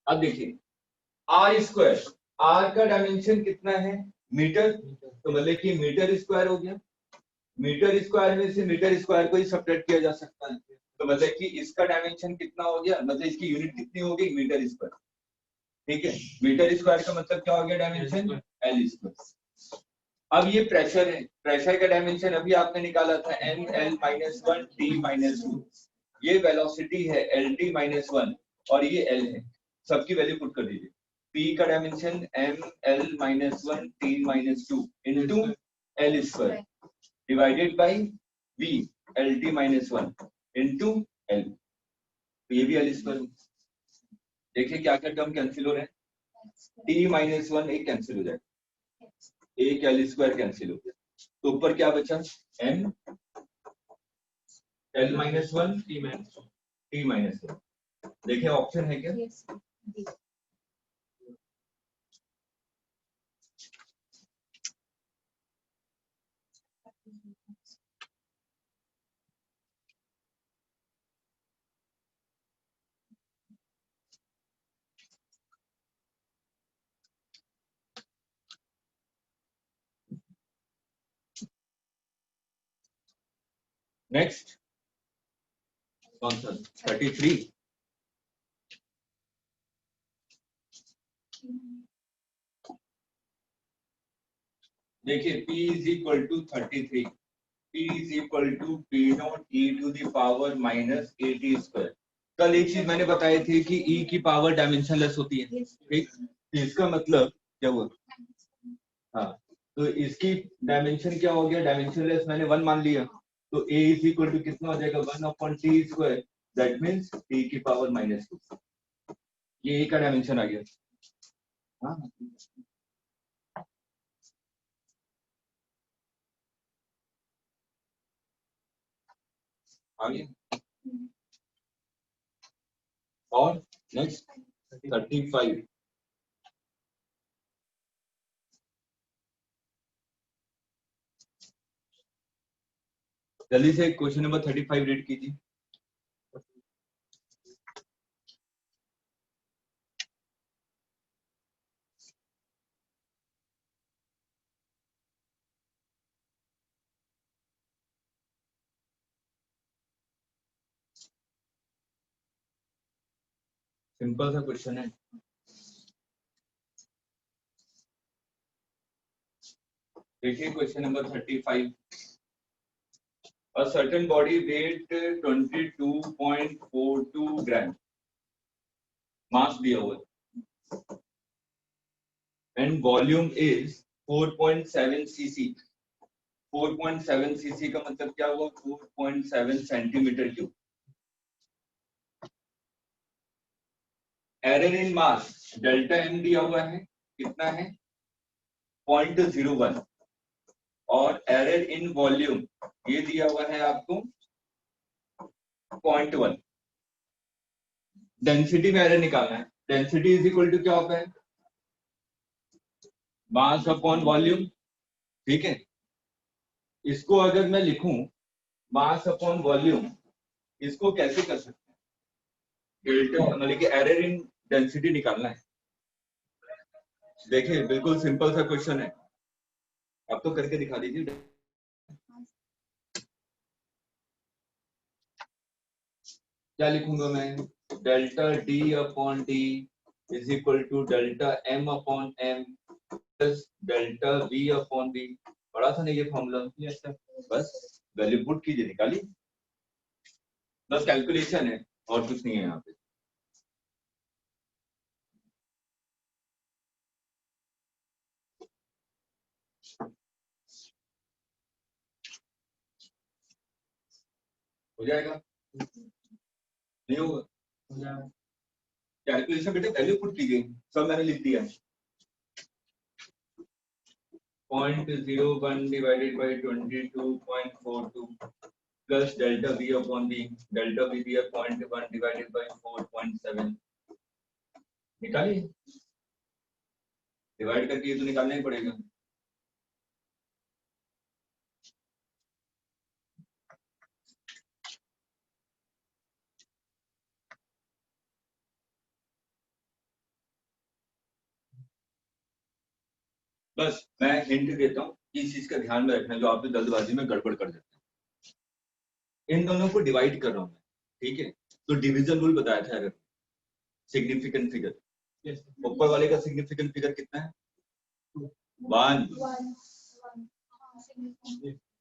अब देखिए आर स्क्वायर, आर का डायमेंशन कितना है? मीटर, तो मतलब कि मीटर स्क्वायर हो गया। मीटर स्क्वायर में से मीटर स्क्वायर को ही सब्ट्रैक्ट किया जा सकता है, तो मतलब कि इसका डायमेंशन कितना हो गया, मतलब इसकी यूनिट कितनी हो गई? मीटर स्क्वायर, ठीक है। मीटर स्क्वायर का मतलब क्या हो गया? Dimension L square. अब ये प्रेशर है, प्रेशर का डायमेंशन अभी आपने निकाला था M L minus 1 T minus 2। ये वेलोसिटी है एल टी माइनस 1 और ये एल है, सबकी वैल्यू पुट कर दीजिए। पी का dimension M L minus 1 T minus 2 into L square divided by v L T minus 1 into L, तो ये भी एल स्क्वायर। देखिए क्या क्या टर्म कैंसिल हो रहे हैं, टी माइनस 1 एक कैंसिल हो जाएगा, एक एल स्क्वायर कैंसिल हो गया, तो ऊपर क्या बचा? M L minus 1 T minus 1। देखिए ऑप्शन है क्या? नेक्स्ट कौन सा? 33। देखिए P is equal to 33, P is equal to P naught e to the power minus 80 square. कल एक चीज मैंने बताई थी कि e की पावर डायमेंशनलेस होती है, ठीक। तो इसका मतलब क्या हुआ? हाँ, तो इसकी डायमेंशन क्या हो गया? डायमेंशनलेस मैंने 1 मान लिया, तो a इज इक्वल टू कितना हो जाएगा? 1/t square, that means t की पावर माइनस 2। ये a का डायमेंशन आ गया। हाँ आ गया। और नेक्स्ट 35। जल्दी से क्वेश्चन नंबर 35 रीड कीजिए। सिंपल सा क्वेश्चन है। देखिए question number 35। A certain body weight 22.42 ग्राम, मास दिया हुआ है। and volume is 4.7 cc. 4.7 cc का मतलब क्या हुआ? 4.7 centimetre cube. Error in mass delta M दिया हुआ है, कितना है? 0.01. और एरर इन वॉल्यूम ये दिया हुआ है आपको 0.1. डेंसिटी में एरर निकालना है. डेंसिटी इज इक्वल टू क्या होता है? Mass upon volume. ठीक है, इसको अगर मैं लिखूं मास अपॉन वॉल्यूम, इसको कैसे कर सकते हैं? डेल्टा मतलब कि एरर इन डेंसिटी निकालना है. देखिए बिल्कुल सिंपल सा क्वेश्चन है, अब तो करके दिखा दीजिए. क्या लिखूंगा मैं? Delta D upon D is equal to delta M upon M plus delta V upon V. बड़ा सा नहीं ये फॉर्मूला, बस वैल्यू पुट कीजिए, निकालिए. बस कैलकुलेशन है और कुछ नहीं है यहाँ पे. हो जाएगा? नहीं होगा? कैलकुलेशन बेटा वैल्यू पुट कीजिए, सब मैंने लिख दिया है. 0.01 divided by 22.42 plus delta v upon v. Delta v दिया 0.1 divided by 4.7. निकालिए, डिवाइड करके ये तो निकालना ही पड़ेगा. बस मैं हिंट देता हूँ, इस चीज का ध्यान में रखना जो आप जल्दबाजी में गड़बड़ कर देते हैं. इन दोनों को डिवाइड कर रहा हूँ मैं, ठीक है? तो डिवीजन रूल बताया था. अगर सिग्निफिकेंट फिगर, ऊपर वाले का सिग्निफिकेंट फिगर कितना है? 1.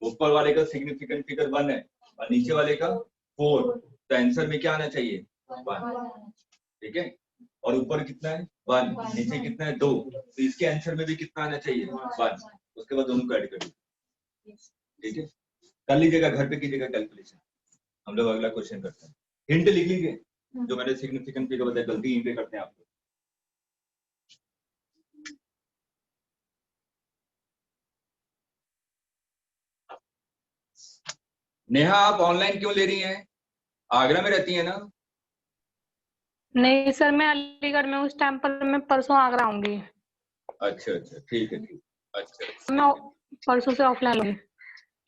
ऊपर वाले का सिग्निफिकेंट फिगर 1 है और नीचे वाले का 4. तो आंसर में क्या आना चाहिए? 1. ठीक है, और ऊपर कितना है? 1. नीचे कितना है? 2. तो इसके आंसर में भी कितना आना चाहिए? 1. उसके बाद दोनों को ऐड कर दीजिए. ठीक है, कर लीजिएगा, घर पे कीजिएगा कैलकुलेशन. हम लोग अगला क्वेश्चन करते हैं. हिंट लिख लीजिए, जो मैंने सिग्निफिकेंट फिगर बताया, गलती यहीं पे करते हैं आप लोग. नेहा आप ऑनलाइन क्यों ले रही हैं? आगरा में रहती है ना? नहीं सर, मैं अलीगढ़ में उस टाइम पर, मैं परसों आगरा आऊंगी. अच्छा अच्छा, ठीक है ठीक. अच्छा, मैं परसों से ऑफलाइन लूंगी.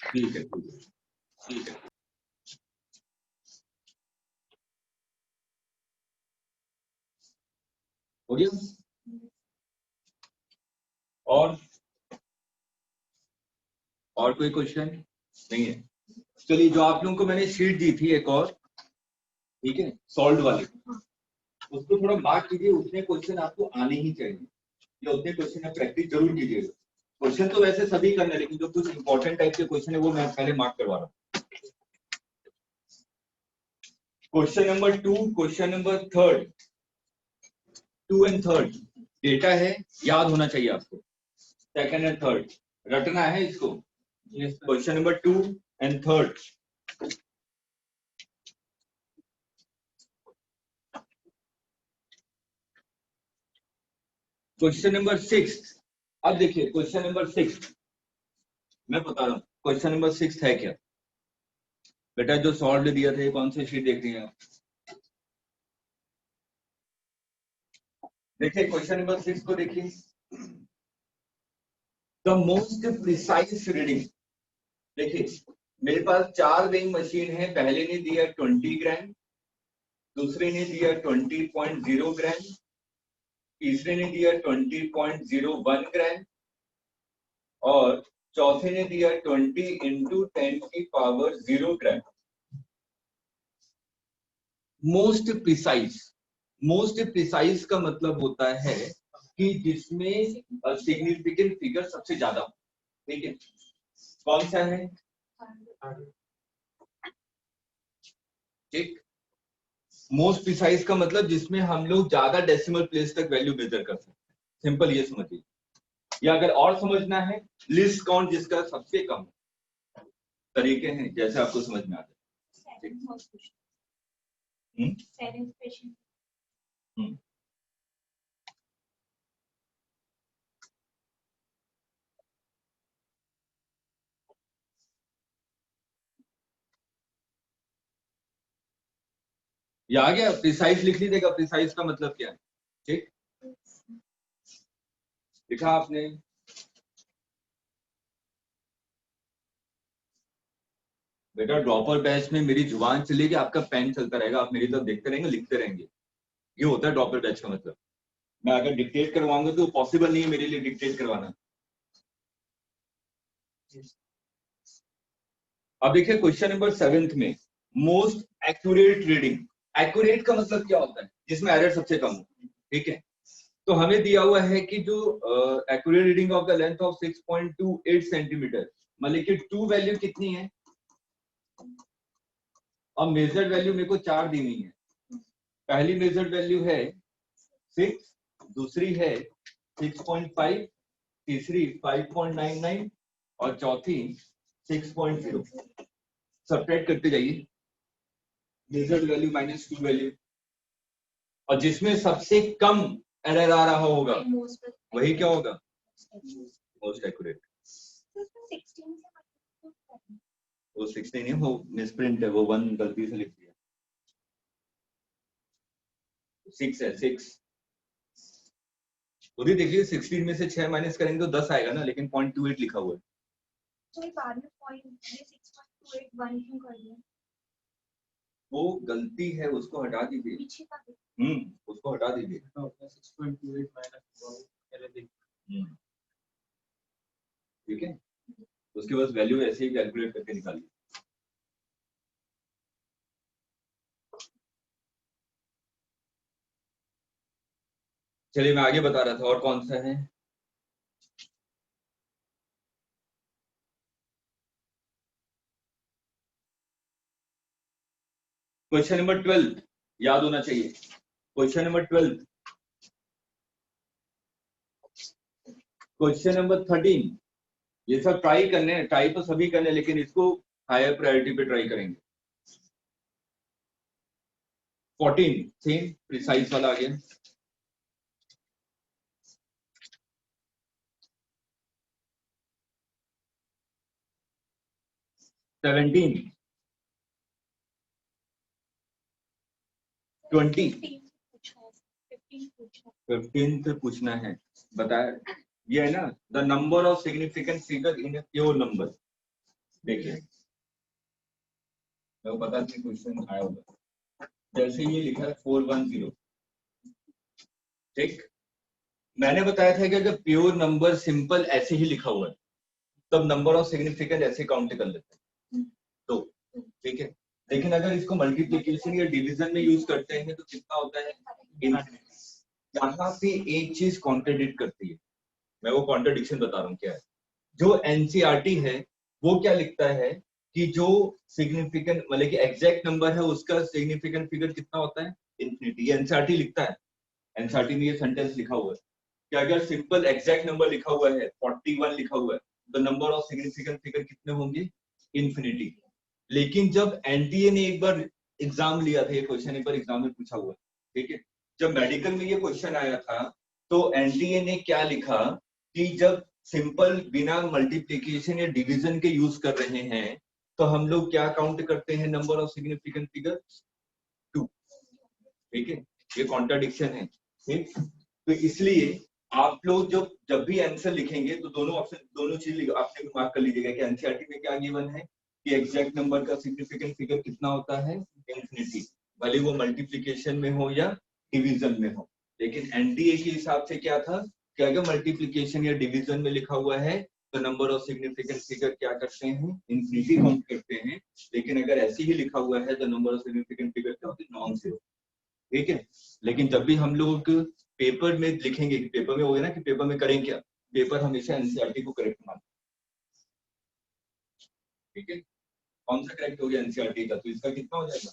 ठीक है ठीक है ठीक है. हो गया? और कोई क्वेश्चन नहीं है? चलिए, जो आप लोगों को मैंने शीट दी थी एक और, ठीक है, सॉल्व वाली, उसको थोड़ा मार्क कीजिए. उतने क्वेश्चन आपको आने ही चाहिए, या उतने क्वेश्चन आप प्रैक्टिस जरूर कीजिएगा. क्वेश्चन तो वैसे सभी करना है, लेकिन जो कुछ इंपॉर्टेंट टाइप के क्वेश्चन है वो मैं पहले मार्क करवा रहा हूँ. Question number 2, question number 3, 2 and 3 data है, याद होना चाहिए आपको. सेकंड एंड थर्ड रटना है इसको. Question number 2 and 3. Question number 6. अब देखिए क्वेश्चन नंबर 6 मैं बता रहा हूँ. क्वेश्चन नंबर 6 है क्या बेटा? जो सॉल्व दिया था, कौन सी शीट देख रही हैं आप? देखिए क्वेश्चन नंबर 6 को देखिए. The most precise reading. देखिए मेरे पास 4 वेइंग मशीन है. पहले ने दिया 20 ग्राम, दूसरे ने दिया 20.0 ग्राम, तीसरे ने दिया 20.01 ग्राम और चौथे ने दिया 20 into 10 की power 0 gram. Most precise. Most precise का मतलब होता है कि जिसमें सिग्निफिकेंट फिगर सबसे ज्यादा हो. ठीक है, कौन सा है? ठीक, मोस्ट प्रिसाइज का मतलब जिसमें हम लोग ज्यादा डेसिमल प्लेस तक वैल्यू मेजर कर सकते हैं. सिंपल ये समझिए. या अगर और समझना है लिस्ट काउंट जिसका सबसे कम तरीके हैं जैसे आपको समझ में आता है। ये आ गया, प्रिसाइज लिख लीजिएगा, प्रिसाइज का मतलब क्या है, ठीक लिखा आपने। बेटा ड्रॉपर बैच में मेरी जुबान चलेगी, आपका पेन चलता रहेगा, आप मेरी तरफ देखते रहेंगे, लिखते रहेंगे, ये होता है ड्रॉपर बैच का मतलब। मैं अगर डिक्टेट करवाऊंगा तो पॉसिबल नहीं है मेरे लिए डिक्टेट करवाना। अब देखिए क्वेश्चन नंबर 7 में मोस्ट एक्यूरेट रीडिंग। एक्यूरेट का मतलब क्या होता है, जिसमें एरर सबसे कम हो, ठीक है। तो हमें दिया हुआ है कि जो accurate reading of the length of 6.28 centimetre, मतलब कि 2 वैल्यू कितनी है, अब मेजर्ड वैल्यू मेरे को 4 दी हुई है। पहली मेजर्ड वैल्यू है 6, दूसरी है 6.5, तीसरी 5.99 और चौथी 6.0। सब्ट्रैक्ट करते जाइए, मेजर्ड वैल्यू माइनस 2 वैल्यू, और जिसमें सबसे कम एरर आ रहा होगा वही क्या होगा, मोस्ट एक्यूरेट। वो 16 है, वो मिसप्रिंट है, वो 1 गलती से लिख दिया, 6 है, 6 खुद ही देखिए। 16 में से 6 माइनस करेंगे तो 10 आएगा ना, लेकिन 0.28 लिखा हुआ है। तो बाद में पॉइंट 6.28 1 क्यों कर दिया? वो गलती है, उसको हटा दीजिए। पीछे का उसको हटा दीजिए। 6.28 माइनस ठीक है, उसके बाद वैल्यू ऐसे ही कैलकुलेट करके निकालिए। चलिए मैं आगे बता रहा था, और कौन सा है, क्वेश्चन नंबर 12 याद होना चाहिए। क्वेश्चन नंबर 12, क्वेश्चन नंबर 13, ये सब ट्राई करने हैं, ट्राई तो सभी करने, लेकिन इसको हायर प्रायोरिटी पे ट्राई करेंगे। 14 सेम प्रिसाइज वाला आ गया। 17 20 15 से पूछना है, बताया ये है ना, the number of significant figure in a pure number. देखिए मैं पता नहीं क्वेश्चन आया होगा, जैसे ये लिखा है 410, ठीक, मैंने बताया था कि अगर प्योर नंबर सिंपल ऐसे ही लिखा हुआ है तब नंबर ऑफ सिग्निफिकेंट ऐसे काउंट कर लेते हैं, तो ठीक है। लेकिन अगर इसको मल्टीप्लिकेशन या डिवीजन में यूज करते हैं तो कितना होता है, यहाँ पे एक चीज कॉन्ट्रडिक्ट करती है, मैं वो कॉन्ट्रडिक्शन बता रहा हूँ क्या है। जो एनसीईआरटी है वो क्या लिखता है कि जो सिग्निफिकेंट मतलब कि एग्जैक्ट नंबर है उसका सिग्निफिकेंट फिगर कितना होता है, इन्फिनिटी। ये एनसीईआरटी लिखता है, एनसीईआरटी में ये सेंटेंस लिखा हुआ है कि अगर सिंपल एग्जैक्ट नंबर लिखा हुआ है 41 लिखा हुआ है तो नंबर ऑफ सिग्निफिकेंट फिगर कितने होंगे, इन्फिनिटी। लेकिन जब एनटीए ने एक बार एग्जाम लिया था, ये क्वेश्चन एक बार एग्जाम में पूछा हुआ है, ठीक है, जब मेडिकल में ये क्वेश्चन आया था तो एनटीए ने क्या लिखा कि जब सिंपल बिना मल्टीप्लिकेशन या डिवीजन के यूज कर रहे हैं तो हम लोग क्या काउंट करते हैं, नंबर ऑफ सिग्निफिकेंट फिगर 2, ठीक है, ये कॉन्ट्राडिक्शन है, ठीक। तो इसलिए आप लोग जब भी आंसर लिखेंगे तो दोनों ऑप्शन, दोनों चीज आपने मार्क कर लीजिएगा कि एनसीईआरटी में क्या गिवन है कि एग्जैक्ट नंबर का सिग्निफिकेंट फिगर कितना होता है, इन्फिनिटी, भले वो मल्टीप्लिकेशन में हो या डिवीजन में हो। लेकिन एनटीए के हिसाब से क्या था कि अगर मल्टीप्लिकेशन या डिवीजन में लिखा हुआ है तो नंबर ऑफ सिग्निफिकेंट फिगर क्या करते हैं, इन्फिनिटी काउंट करते हैं। लेकिन अगर ऐसे ही लिखा हुआ है तो नंबर ऑफ सिग्निफिकेंट फिगर क्या होते हैं, नॉन जीरो, ठीक है। लेकिन जब भी हम लोग पेपर में लिखेंगे, पेपर में हो गया ना कि पेपर में करें क्या, पेपर हमेशा एनसीईआरटी को करेक्ट मानते, ठीक है। कौन सा करेक्ट हो गया, एनसीईआरटी का, तो इसका कितना हो जाएगा।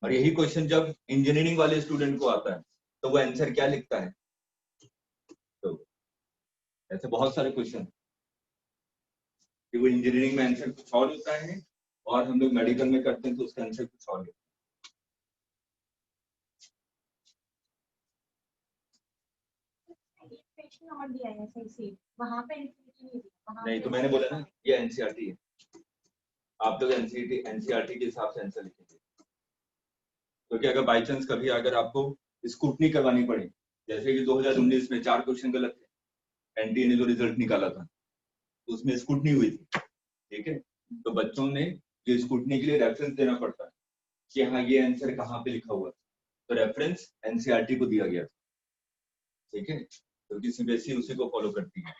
और यही क्वेश्चन जब इंजीनियरिंग वाले स्टूडेंट को आता है तो वो आंसर क्या लिखता है, ऐसे बहुत सारे क्वेश्चन कि वो इंजीनियरिंग में आंसर कुछ और होता है और हम लोग मेडिकल में करते हैं तो उसका आंसर कुछ और होता एक क्वेश्चन और दिया है सही से वहां पे NCERT नहीं दिया, वहां है। नहीं पे तो मैंने बोला ना ये एनसीईआरटी है, आप लोग एनसीईआरटी के हिसाब से आंसर लिखेंगे, क्योंकि अगर बाई चांस कभी अगर आपको स्क्रूटनी करवानी पड़े, जैसे कि 2019 में 4 क्वेश्चन गलत थे, एनटीए ने जो रिजल्ट निकाला था तो उसमें स्क्रूटनी हुई थी, ठीक है, तो बच्चों ने जो स्क्रूटनी के लिए रेफरेंस देना पड़ता है कि हाँ ये आंसर कहाँ पे लिखा हुआ है, तो रेफरेंस एनसीईआरटी को दिया गया, ठीक है, क्योंकि सीबीएसई उसी को फॉलो करती है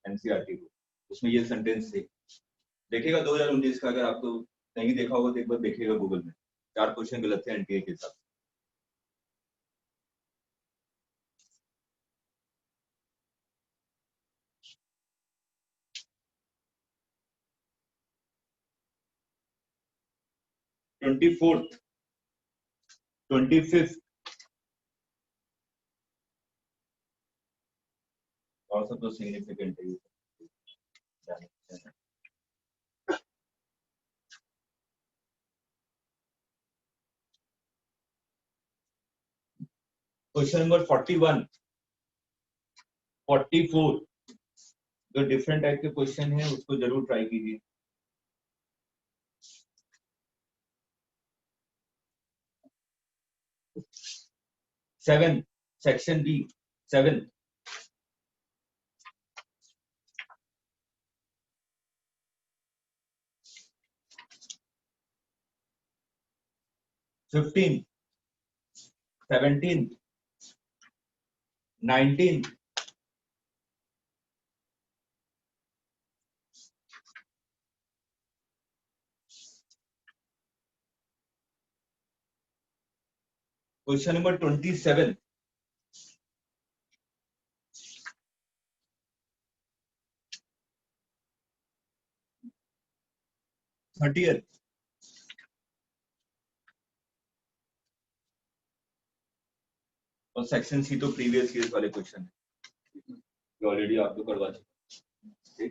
एनसीईआरटी को, उसमें ये सेंटेंस थे। देखिएगा 2019 का, अगर आपको नहीं देखा होगा तो एक बार देखिएगा गूगल में, 4 क्वेश्चन गलत थे एनटीए के हिसाब से। ट्वेंटी फोर्थ 25th और सब तो सिग्निफिकेंट है। क्वेश्चन नंबर 41, 44 जो डिफरेंट टाइप के क्वेश्चन है उसको जरूर ट्राई कीजिए। Seven, section B 7, 15, 17, 19, question number 27, 30th, और सेक्शन सी तो प्रीवियस ईयर वाले क्वेश्चन है जो ऑलरेडी आप लोग करवा चुके।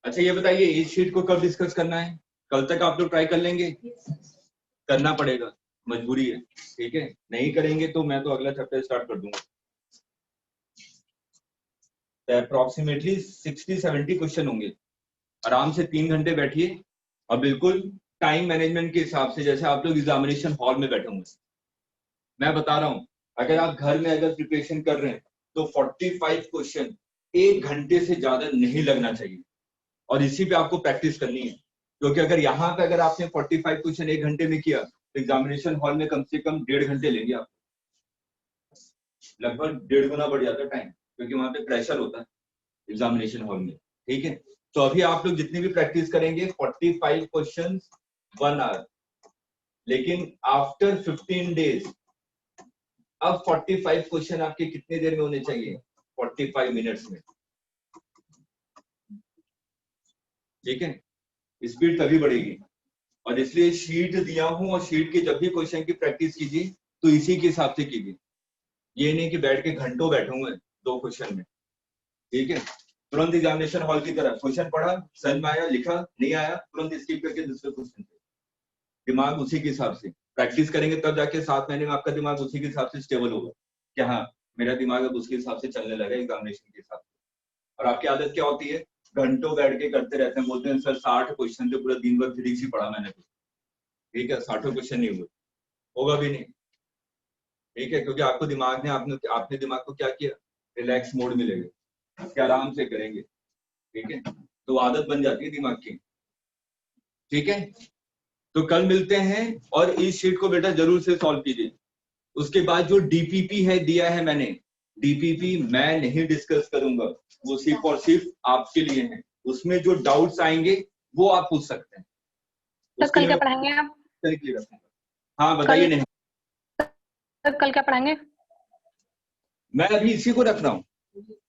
अच्छा ये बताइए इस शीट को कब डिस्कस करना है? कल तक आप लोग ट्राई कर लेंगे? करना पड़ेगा, मजबूरी है, ठीक है, नहीं करेंगे तो मैं तो अगला चैप्टर स्टार्ट कर दूंगा। तो अप्रोक्सीमेटली 60-70 क्वेश्चन होंगे, आराम से 3 घंटे बैठिए और बिल्कुल टाइम मैनेजमेंट के हिसाब से, जैसे आप लोग एग्जामिनेशन हॉल में बैठे होंगे। मैं बता रहा हूँ अगर आप घर में अगर प्रिपरेशन कर रहे हैं तो 45 क्वेश्चन 1 घंटे से ज्यादा नहीं लगना चाहिए, और इसी पे आपको प्रैक्टिस करनी है, क्योंकि अगर यहाँ पे अगर आपने 45 क्वेश्चन 1 घंटे में किया तो एग्जामिनेशन हॉल में कम से कम 1.5 घंटे लेंगे आप, लगभग 1.5 गुना बढ़ जाता है टाइम, क्योंकि वहां पे प्रेशर होता है एग्जामिनेशन हॉल में, ठीक है। तो अभी आप लोग जितनी भी प्रैक्टिस करेंगे 45 क्वेश्चन 1 आवर, लेकिन आफ्टर 15 डेज अब 45 क्वेश्चन आपके कितने देर में होने चाहिए? 45 मिनट्स में, ठीक है, स्पीड तभी बढ़ेगी। और इसलिए शीट दिया हूं और शीट के जब भी क्वेश्चन की प्रैक्टिस कीजिए तो इसी के हिसाब से कीजिए, ये नहीं कि बैठ के घंटों बैठूंगे 2 क्वेश्चन में, ठीक है। तुरंत एग्जामिनेशन हॉल की तरह क्वेश्चन पढ़ा, समझ में आया, लिखा, नहीं आया तुरंत स्किप करके दूसरे क्वेश्चन पे, दिमाग उसी के हिसाब से प्रैक्टिस करेंगे तब जाके 7 महीने में आपका दिमाग उसी के हिसाब से स्टेबल होगा कि हाँ मेरा दिमाग अब उसके हिसाब से चलने लगा एग्जामिनेशन के हिसाब से। और आपकी आदत क्या होती है? घंटों बैठ के करते रहते हैं, बोलते हैं सर 60 क्वेश्चन थे, पूरा दिन भर फिजिक्स ही पढ़ा मैंने, ठीक है, 60 क्वेश्चन नहीं हुए, होगा भी नहीं, ठीक है, क्योंकि आपको दिमाग ने आपने दिमाग को क्या किया? रिलैक्स मोड में ले गए कि आराम से करेंगे, ठीक है, तो आदत बन जाती है दिमाग की, ठीक है। तो कल मिलते हैं और इस शीट को बेटा जरूर से सॉल्व कीजिए। उसके बाद जो डीपीपी है दिया है मैंने, डीपीपी मैं नहीं डिस्कस करूंगा, वो सिर्फ और सिर्फ आपके लिए है, उसमें जो डाउट्स आएंगे वो आप पूछ सकते हैं। सर कल क्या पढ़ाएंगे आप? क्लियर रखूंगा। हाँ बताइए। नहीं सर कल क्या पढ़ाएंगे? मैं अभी इसी को रख रहा हूँ,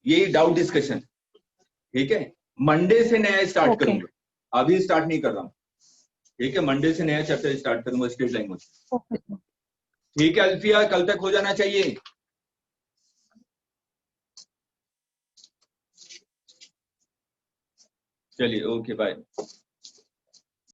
यही डाउट डिस्कशन, ठीक है, मंडे से नया स्टार्ट करूंगा, अभी स्टार्ट नहीं कर रहा हूँ, ठीक है, मंडे से नया चैप्टर स्टार्ट करूंगा स्टेट लैंग्वेज, ठीक है। अल्फिया कल तक हो जाना चाहिए। चलिए ओके बाय।